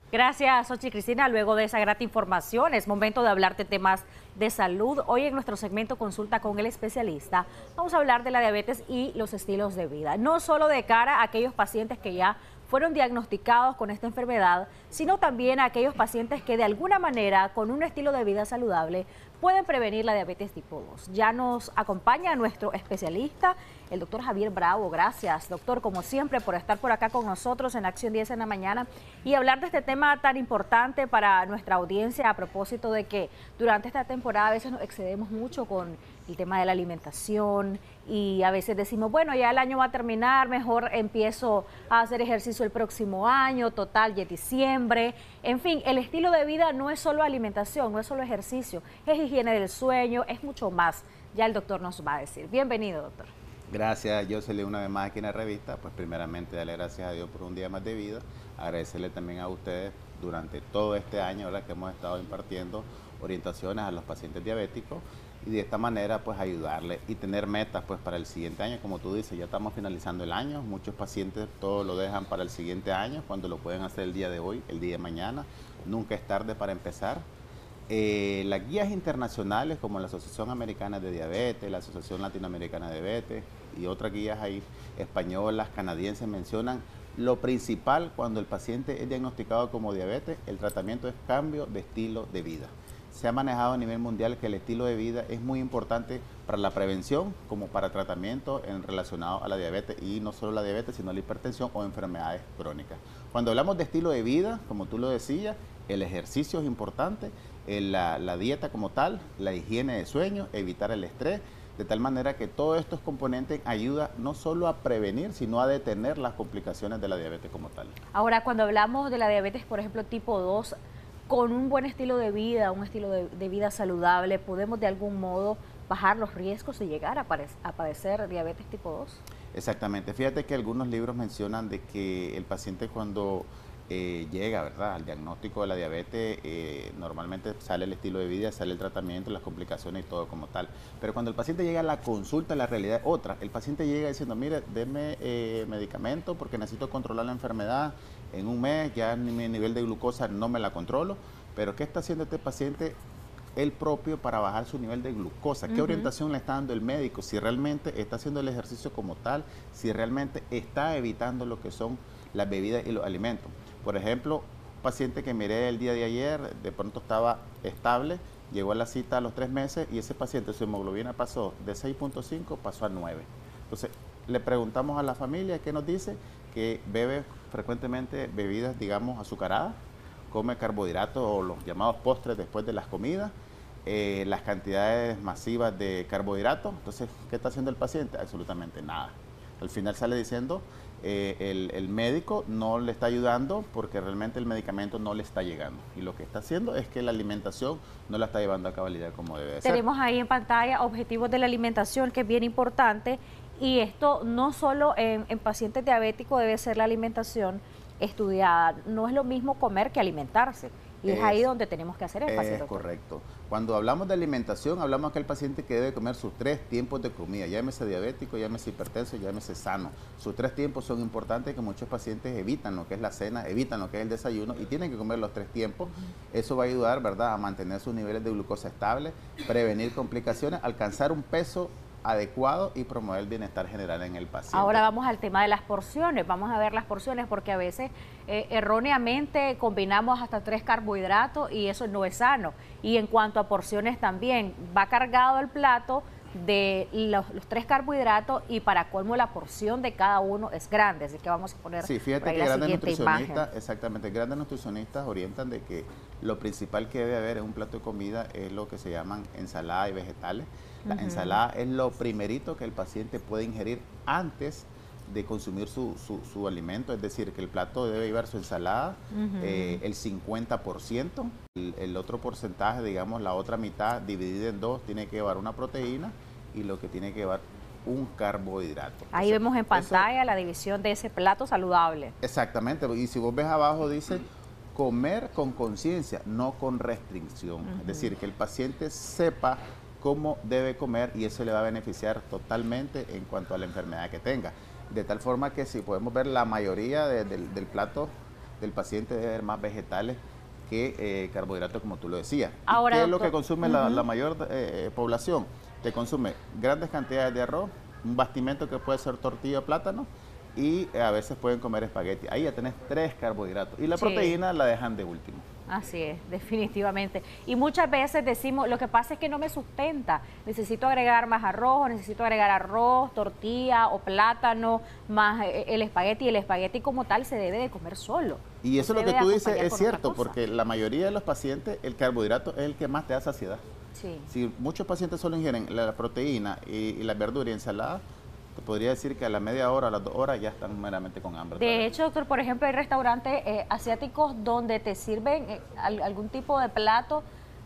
Gracias, Xochitl Cristina. Luego de esa grata información, es momento de hablar de temas de salud. Hoy en nuestro segmento Consulta con el especialista, vamos a hablar de la diabetes y los estilos de vida. No solo de cara a aquellos pacientes que ya fueron diagnosticados con esta enfermedad, sino también a aquellos pacientes que de alguna manera, con un estilo de vida saludable, pueden prevenir la diabetes tipo 2. Ya nos acompaña nuestro especialista, el doctor Javier Bravo. Gracias, doctor, como siempre, por estar por acá con nosotros en Acción 10 en la mañana y hablar de este tema tan importante para nuestra audiencia a propósito de que durante esta temporada a veces nos excedemos mucho con el tema de la alimentación y a veces decimos, bueno, ya el año va a terminar, mejor empiezo a hacer ejercicio el próximo año, total, ya es diciembre. En fin, el estilo de vida no es solo alimentación, no es solo ejercicio, es higiene del sueño, es mucho más. Ya el doctor nos va a decir. Bienvenido, doctor. Gracias, yo soy una vez más aquí en la revista. Pues primeramente darle gracias a Dios por un día más de vida, agradecerle también a ustedes durante todo este año, ¿verdad?, que hemos estado impartiendo orientaciones a los pacientes diabéticos y de esta manera pues ayudarles y tener metas pues para el siguiente año. Como tú dices, ya estamos finalizando el año, muchos pacientes todo lo dejan para el siguiente año cuando lo pueden hacer el día de hoy, el día de mañana. Nunca es tarde para empezar. Las guías internacionales como la Asociación Americana de Diabetes, la Asociación Latinoamericana de Diabetes y otras guías ahí españolas, canadienses mencionan lo principal cuando el paciente es diagnosticado como diabetes, el tratamiento es cambio de estilo de vida. Se ha manejado a nivel mundial que el estilo de vida es muy importante para la prevención como para tratamiento relacionado a la diabetes y no solo la diabetes sino la hipertensión o enfermedades crónicas. Cuando hablamos de estilo de vida, como tú lo decías, el ejercicio es importante, la dieta como tal, la higiene de sueño, evitar el estrés, de tal manera que todos estos componentes ayudan no solo a prevenir, sino a detener las complicaciones de la diabetes como tal. Ahora, cuando hablamos de la diabetes, por ejemplo, tipo 2, con un buen estilo de vida, un estilo de vida saludable, ¿podemos de algún modo bajar los riesgos de llegar a padecer diabetes tipo 2? Exactamente. Fíjate que algunos libros mencionan de que el paciente cuando llega, ¿verdad?, al diagnóstico de la diabetes, normalmente sale el estilo de vida, sale el tratamiento, las complicaciones y todo como tal. Pero cuando el paciente llega a la consulta, la realidad es otra. El paciente llega diciendo, mire, deme medicamento porque necesito controlar la enfermedad. En un mes ya mi nivel de glucosa no me la controlo. Pero ¿qué está haciendo este paciente él propio para bajar su nivel de glucosa? ¿Qué orientación le está dando el médico? Si realmente está haciendo el ejercicio como tal, si realmente está evitando lo que son las bebidas y los alimentos. Por ejemplo, un paciente que miré el día de ayer, de pronto estaba estable, llegó a la cita a los 3 meses y ese paciente su hemoglobina pasó de 6.5 pasó a 9. Entonces, le preguntamos a la familia, ¿qué nos dice? Que bebe frecuentemente bebidas, digamos, azucaradas, come carbohidratos o los llamados postres después de las comidas, las cantidades masivas de carbohidratos. Entonces, ¿qué está haciendo el paciente? Absolutamente nada. Al final sale diciendo, el médico no le está ayudando porque realmente el medicamento no le está llegando. Y lo que está haciendo es que la alimentación no la está llevando a cabalidad como debe ser. Tenemos ahí en pantalla objetivos de la alimentación, que es bien importante, y esto no solo en pacientes diabéticos debe ser la alimentación estudiada. No es lo mismo comer que alimentarse. Y es ahí donde tenemos que hacer énfasis. Es correcto. Cuando hablamos de alimentación, hablamos que el paciente que debe comer sus 3 tiempos de comida, llámese diabético, llámese hipertenso, llámese sano. Sus 3 tiempos son importantes, que muchos pacientes evitan lo que es la cena, evitan lo que es el desayuno y tienen que comer los 3 tiempos. Eso va a ayudar, ¿verdad?, a mantener sus niveles de glucosa estables, prevenir complicaciones, alcanzar un peso adecuado y promover el bienestar general en el paciente. Ahora vamos al tema de las porciones. Vamos a ver las porciones porque a veces erróneamente combinamos hasta 3 carbohidratos y eso no es sano. Y en cuanto a porciones también, va cargado el plato de los 3 carbohidratos y para colmo la porción de cada uno es grande, así que vamos a poner sí, fíjate que grandes nutricionistas, exactamente, grandes nutricionistas orientan de que lo principal que debe haber en un plato de comida es lo que se llaman ensalada y vegetales. La ensalada es lo primerito que el paciente puede ingerir antes de consumir su alimento, es decir, que el plato debe llevar su ensalada, el 50%, el otro porcentaje, digamos, la otra mitad dividida en 2, tiene que llevar una proteína y lo que tiene que llevar un carbohidrato. Ahí vemos en pantalla la división de ese plato saludable. Exactamente, y si vos ves abajo dice comer con conciencia, no con restricción, es decir, que el paciente sepa cómo debe comer y eso le va a beneficiar totalmente en cuanto a la enfermedad que tenga. De tal forma que si podemos ver la mayoría del plato del paciente debe haber más vegetales que carbohidratos, como tú lo decías. Ahora, ¿qué es lo doctor? que consume la mayor población? Te consume grandes cantidades de arroz, un bastimento que puede ser tortilla o plátano, y a veces pueden comer espagueti. Ahí ya tenés 3 carbohidratos. Y la Sí. proteína la dejan de último. Así es, definitivamente. Y muchas veces decimos, lo que pasa es que no me sustenta. Necesito agregar más arroz, necesito agregar arroz, tortilla o plátano, más el espagueti. Y el espagueti como tal se debe de comer solo. Y eso No es se lo que debe tú dices acompañar es con otra cierto, cosa. porque la mayoría de los pacientes, el carbohidrato es el que más te da saciedad. Sí. Si muchos pacientes solo ingieren la proteína y la verdura y ensalada, te podría decir que a la media hora, a las 2 horas ya están meramente con hambre. De hecho, doctor, por ejemplo, hay restaurantes asiáticos donde te sirven algún tipo de plato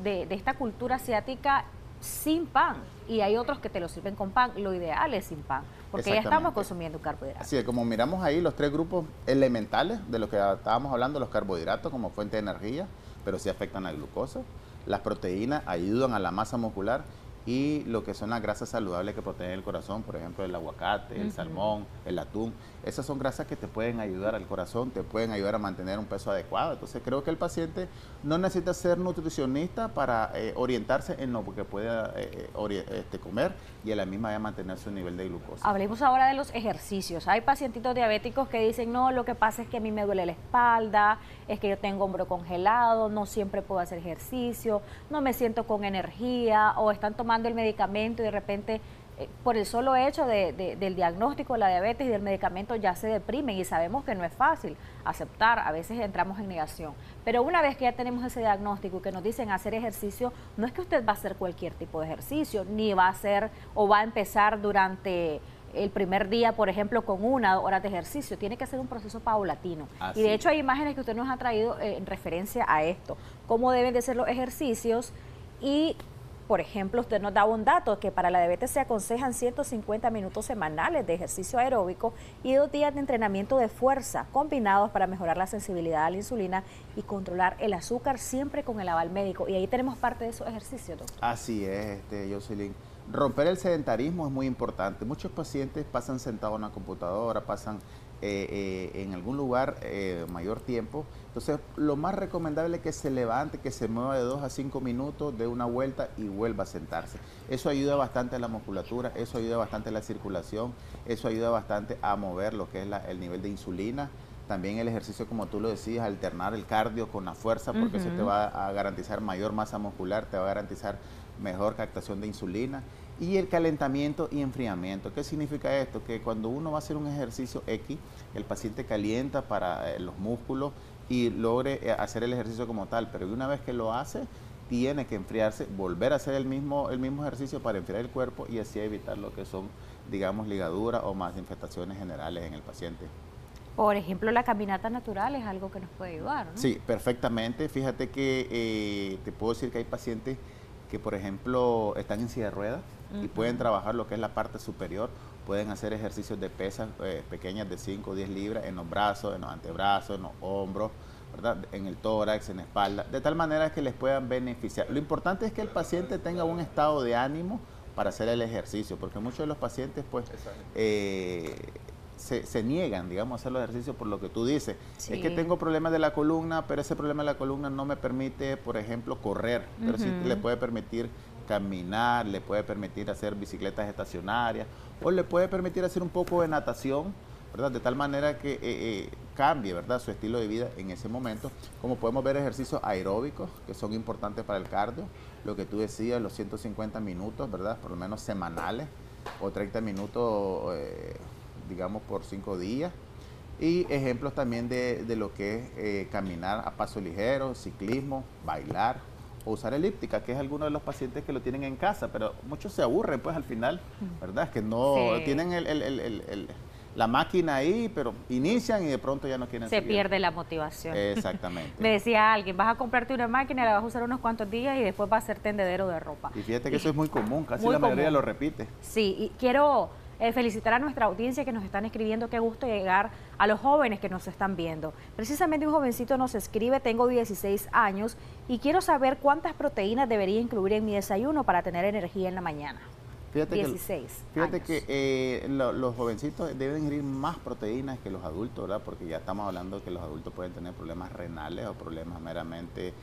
de esta cultura asiática sin pan. Y hay otros que te lo sirven con pan. Lo ideal es sin pan, porque ya estamos Exactamente. consumiendo carbohidratos. Así es, como miramos ahí los 3 grupos elementales de lo que estábamos hablando, los carbohidratos como fuente de energía, pero sí afectan a la glucosa. Las proteínas ayudan a la masa muscular, y lo que son las grasas saludables que protegen el corazón, por ejemplo el aguacate, el salmón, el atún. Esas son grasas que te pueden ayudar al corazón, te pueden ayudar a mantener un peso adecuado. Entonces creo que el paciente no necesita ser nutricionista para orientarse en lo que pueda comer, y a la misma vez mantener su nivel de glucosa. Hablemos ahora de los ejercicios. Hay pacientitos diabéticos que dicen, no, lo que pasa es que a mí me duele la espalda, es que yo tengo hombro congelado, no siempre puedo hacer ejercicio, no me siento con energía, o están tomando el medicamento y de repente por el solo hecho del diagnóstico de la diabetes y del medicamento ya se deprimen, y sabemos que no es fácil aceptar, a veces entramos en negación, pero una vez que ya tenemos ese diagnóstico y que nos dicen hacer ejercicio, no es que usted va a hacer cualquier tipo de ejercicio, ni va a hacer o va a empezar durante el primer día, por ejemplo, con 1 hora de ejercicio. Tiene que ser un proceso paulatino. Así Y de hecho es. hay imágenes que usted nos ha traído en referencia a esto, cómo deben de ser los ejercicios. Y por ejemplo, usted nos da un dato que para la diabetes se aconsejan 150 minutos semanales de ejercicio aeróbico y 2 días de entrenamiento de fuerza combinados para mejorar la sensibilidad a la insulina y controlar el azúcar, siempre con el aval médico. Y ahí tenemos parte de esos ejercicios, doctor. Así es, Jocelyn. Romper el sedentarismo es muy importante. Muchos pacientes pasan sentados en la computadora, pasan en algún lugar mayor tiempo. Entonces, lo más recomendable es que se levante, que se mueva de 2 a 5 minutos, dé una vuelta y vuelva a sentarse. Eso ayuda bastante a la musculatura, eso ayuda bastante a la circulación, eso ayuda bastante a mover lo que es el nivel de insulina. También el ejercicio, como tú lo decías, alternar el cardio con la fuerza, porque eso te va a garantizar mayor masa muscular, te va a garantizar mejor captación de insulina. Y el calentamiento y enfriamiento. ¿Qué significa esto? Que cuando uno va a hacer un ejercicio X, el paciente calienta para los músculos y logre hacer el ejercicio como tal, pero una vez que lo hace, tiene que enfriarse, volver a hacer el mismo ejercicio para enfriar el cuerpo y así evitar lo que son, digamos, ligaduras o más infestaciones generales en el paciente. Por ejemplo, la caminata natural es algo que nos puede ayudar, ¿no? Sí, perfectamente. Fíjate que te puedo decir que hay pacientes que, por ejemplo, están en silla de ruedas y pueden trabajar lo que es la parte superior, pueden hacer ejercicios de pesas pequeñas de 5 o 10 libras en los brazos, en los antebrazos, en los hombros, ¿verdad? En el tórax, en la espalda, de tal manera que les puedan beneficiar. Lo importante es que el paciente tenga un estado de ánimo para hacer el ejercicio, porque muchos de los pacientes pues se niegan, digamos, a hacer los ejercicios por lo que tú dices. Sí. Es que tengo problemas de la columna, pero ese problema de la columna no me permite, por ejemplo, correr, pero sí le puede permitir caminar, le puede permitir hacer bicicletas estacionarias o le puede permitir hacer un poco de natación, ¿verdad? De tal manera que cambie, ¿verdad?, su estilo de vida en ese momento. Como podemos ver, ejercicios aeróbicos que son importantes para el cardio, lo que tú decías, los 150 minutos, ¿verdad?, por lo menos semanales, o 30 minutos, digamos, por 5 días. Y ejemplos también de lo que es caminar a paso ligero, ciclismo, bailar, o usar elíptica, que es alguno de los pacientes que lo tienen en casa, pero muchos se aburren pues al final, ¿verdad? Que no tienen la máquina ahí, pero inician y de pronto ya no quieren Se seguir. pierde la motivación. Exactamente. Me decía alguien, vas a comprarte una máquina, la vas a usar unos cuantos días y después va a ser tendedero de ropa. Y fíjate que eso es muy común, casi muy la mayoría común. lo repite. Sí, y quiero felicitar a nuestra audiencia que nos están escribiendo. Qué gusto llegar a los jóvenes que nos están viendo. Precisamente un jovencito nos escribe: tengo 16 años y quiero saber cuántas proteínas debería incluir en mi desayuno para tener energía en la mañana. Fíjate años. que los jovencitos deben ingerir más proteínas que los adultos, ¿verdad? Porque ya estamos hablando que los adultos pueden tener problemas renales o problemas meramente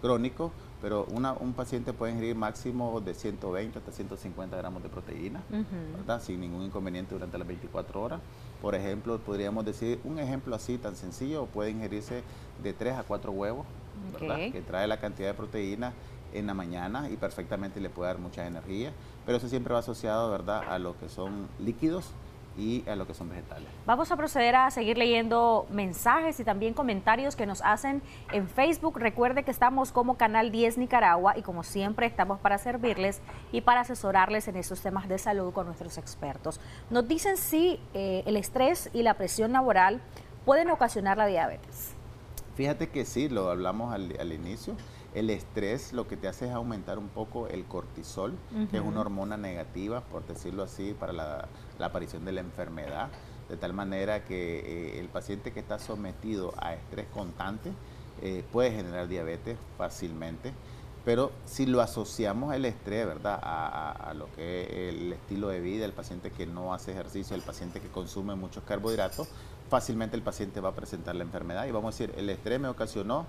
crónicos, pero un paciente puede ingerir máximo de 120 hasta 150 gramos de proteína, ¿verdad? Sin ningún inconveniente durante las 24 horas. Por ejemplo, podríamos decir, un ejemplo así tan sencillo, puede ingerirse de 3 a 4 huevos, ¿verdad? Que trae la cantidad de proteína en la mañana y perfectamente le puede dar mucha energía, pero eso siempre va asociado, ¿verdad?, a lo que son líquidos y a lo que son vegetales. Vamos a proceder a seguir leyendo mensajes y también comentarios que nos hacen en Facebook. Recuerde que estamos como Canal 10 Nicaragua y como siempre estamos para servirles y para asesorarles en estos temas de salud con nuestros expertos. Nos dicen si el estrés y la presión laboral pueden ocasionar la diabetes. Fíjate que sí, lo hablamos al inicio. El estrés lo que te hace es aumentar un poco el cortisol, que es una hormona negativa, por decirlo así, para la aparición de la enfermedad, de tal manera que el paciente que está sometido a estrés constante puede generar diabetes fácilmente, pero si lo asociamos el estrés, ¿verdad?, a lo que es el estilo de vida, el paciente que no hace ejercicio, el paciente que consume muchos carbohidratos, fácilmente el paciente va a presentar la enfermedad y vamos a decir, el estrés me ocasionó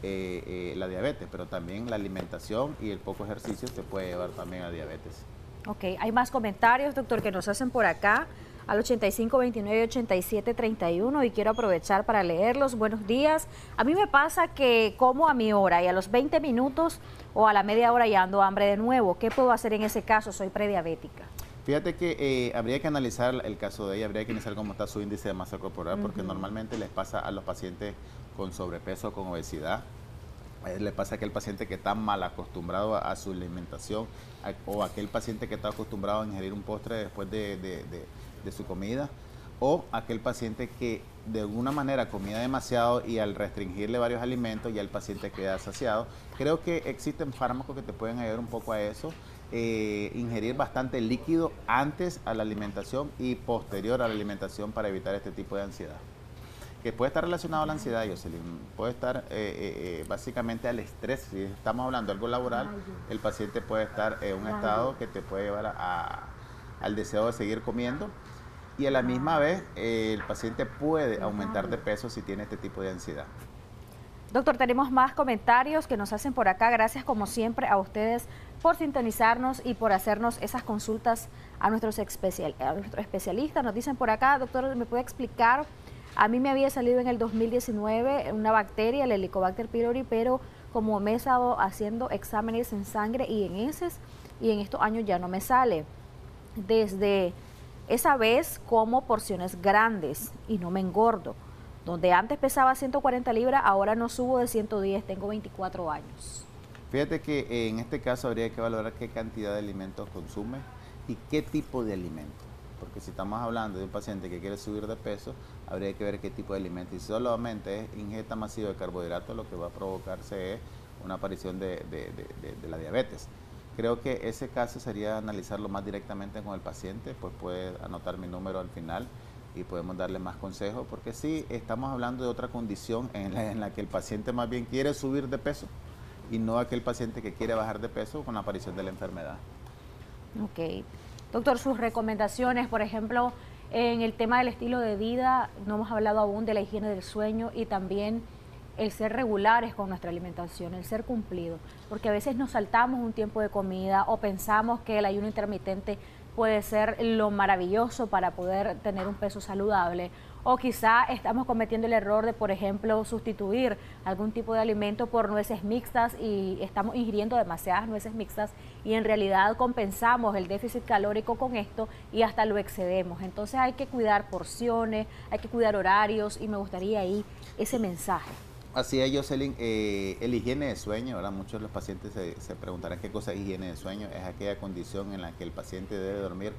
la diabetes, pero también la alimentación y el poco ejercicio te puede llevar también a diabetes. Ok, hay más comentarios, doctor, que nos hacen por acá al 8529-8731 y quiero aprovechar para leerlos. Buenos días. A mí me pasa que como a mi hora y a los 20 minutos o a la media hora ya ando hambre de nuevo. ¿Qué puedo hacer en ese caso? Soy prediabética. Fíjate que habría que analizar el caso de ella, habría que analizar cómo está su índice de masa corporal, porque normalmente les pasa a los pacientes con sobrepeso, con obesidad. Le pasa a aquel paciente que está mal acostumbrado a su alimentación o aquel paciente que está acostumbrado a ingerir un postre después de su comida, o aquel paciente que de alguna manera comía demasiado y al restringirle varios alimentos ya el paciente queda saciado. Creo que existen fármacos que te pueden ayudar un poco a eso. Ingerir bastante líquido antes a la alimentación y posterior a la alimentación para evitar este tipo de ansiedad. Que puede estar relacionado a la ansiedad, Jocelyn, puede estar básicamente al estrés. Si estamos hablando de algo laboral, el paciente puede estar en un estado que te puede llevar al deseo de seguir comiendo y a la misma vez el paciente puede aumentar de peso si tiene este tipo de ansiedad. Doctor, tenemos más comentarios que nos hacen por acá. Gracias como siempre a ustedes por sintonizarnos y por hacernos esas consultas a nuestros especialistas. Nos dicen por acá, doctor, ¿me puede explicar? A mí me había salido en el 2019 una bacteria, el Helicobacter pylori, pero como me he estado haciendo exámenes en sangre y en heces, y en estos años ya no me sale. Desde esa vez como porciones grandes y no me engordo. Donde antes pesaba 140 libras, ahora no subo de 110, tengo 24 años. Fíjate que en este caso habría que valorar qué cantidad de alimentos consume y qué tipo de alimento. Porque si estamos hablando de un paciente que quiere subir de peso, habría que ver qué tipo de alimento. Y si solamente es ingesta masiva de carbohidratos, lo que va a provocarse es una aparición de la diabetes. Creo que ese caso sería analizarlo más directamente con el paciente, pues puede anotar mi número al final y podemos darle más consejos, porque sí estamos hablando de otra condición en la que el paciente más bien quiere subir de peso y no aquel paciente que quiere bajar de peso con la aparición de la enfermedad. Ok. Doctor, sus recomendaciones, por ejemplo, en el tema del estilo de vida, no hemos hablado aún de la higiene del sueño y también el ser regulares con nuestra alimentación, el ser cumplido, porque a veces nos saltamos un tiempo de comida o pensamos que el ayuno intermitente puede ser lo maravilloso para poder tener un peso saludable, o quizá estamos cometiendo el error de, por ejemplo, sustituir algún tipo de alimento por nueces mixtas y estamos ingiriendo demasiadas nueces mixtas y en realidad compensamos el déficit calórico con esto y hasta lo excedemos. Entonces hay que cuidar porciones, hay que cuidar horarios y me gustaría ahí ese mensaje. Así es, Jocelyn, el higiene de sueño, ¿verdad? Muchos de los pacientes se preguntarán qué cosa es higiene de sueño. Es aquella condición en la que el paciente debe dormir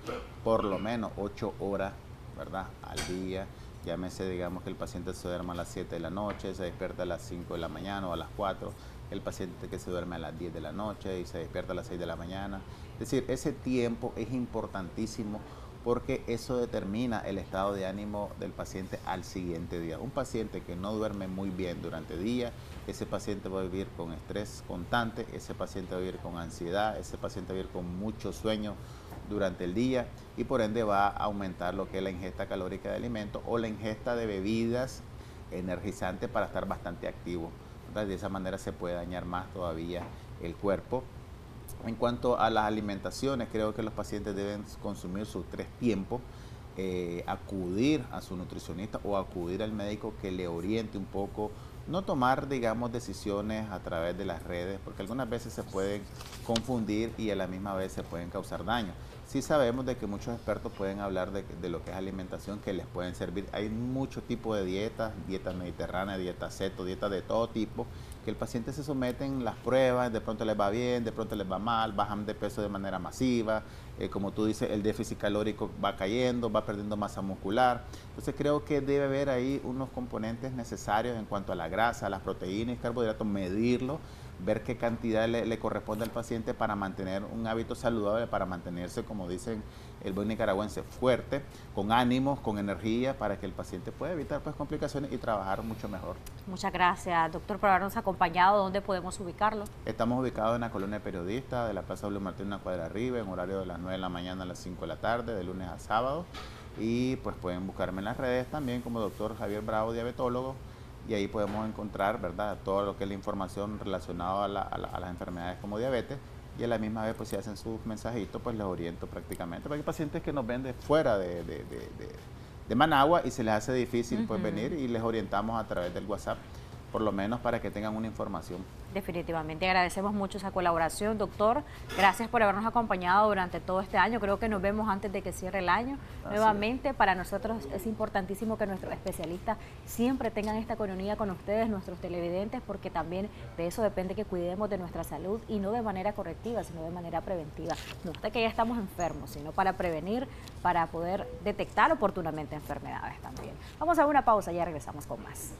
por lo menos 8 horas, ¿verdad?, al día. Llámese, digamos, que el paciente se duerma a las 7 de la noche, se despierta a las 5 de la mañana o a las 4. El paciente que se duerme a las 10 de la noche y se despierta a las 6 de la mañana. Es decir, ese tiempo es importantísimo porque eso determina el estado de ánimo del paciente al siguiente día. Un paciente que no duerme muy bien durante el día, ese paciente va a vivir con estrés constante, ese paciente va a vivir con ansiedad, ese paciente va a vivir con mucho sueño durante el día y por ende va a aumentar lo que es la ingesta calórica de alimentos o la ingesta de bebidas energizantes para estar bastante activo. Entonces, de esa manera se puede dañar más todavía el cuerpo. En cuanto a las alimentaciones, creo que los pacientes deben consumir sus 3 tiempos, acudir a su nutricionista o acudir al médico que le oriente un poco, no tomar, digamos, decisiones a través de las redes, porque algunas veces se pueden confundir y a la misma vez se pueden causar daño. Sí sabemos de que muchos expertos pueden hablar de lo que es alimentación que les pueden servir. Hay muchos tipos de dietas, dietas mediterráneas, dietas keto, dietas de todo tipo, que el paciente se someten, las pruebas, de pronto les va bien, de pronto les va mal, bajan de peso de manera masiva, como tú dices, el déficit calórico va cayendo, va perdiendo masa muscular. Entonces creo que debe haber ahí unos componentes necesarios en cuanto a la grasa, las proteínas y carbohidratos, medirlo, ver qué cantidad le corresponde al paciente para mantener un hábito saludable, para mantenerse, como dicen el buen nicaragüense, fuerte, con ánimos, con energía, para que el paciente pueda evitar pues complicaciones y trabajar mucho mejor. Muchas gracias, doctor, por habernos acompañado. ¿Dónde podemos ubicarlo? Estamos ubicados en la colonia Periodista de la Plaza Blue Martín, una cuadra arriba, en horario de las 9 de la mañana a las 5 de la tarde, de lunes a sábado. Y pues pueden buscarme en las redes también como doctor Javier Bravo, diabetólogo, y ahí podemos encontrar, ¿verdad?, todo lo que es la información relacionada a las enfermedades como diabetes, y a la misma vez, pues si hacen sus mensajitos, pues les oriento prácticamente, porque hay pacientes que nos ven de fuera de Managua y se les hace difícil pues venir y les orientamos a través del WhatsApp, por lo menos para que tengan una información. Definitivamente agradecemos mucho esa colaboración, doctor. Gracias por habernos acompañado durante todo este año. Creo que nos vemos antes de que cierre el año. Nuevamente, para nosotros es importantísimo que nuestros especialistas siempre tengan esta comunión con ustedes, nuestros televidentes, porque también de eso depende que cuidemos de nuestra salud y no de manera correctiva, sino de manera preventiva. No es que ya estamos enfermos, sino para prevenir, para poder detectar oportunamente enfermedades también. Vamos a una pausa y ya regresamos con más.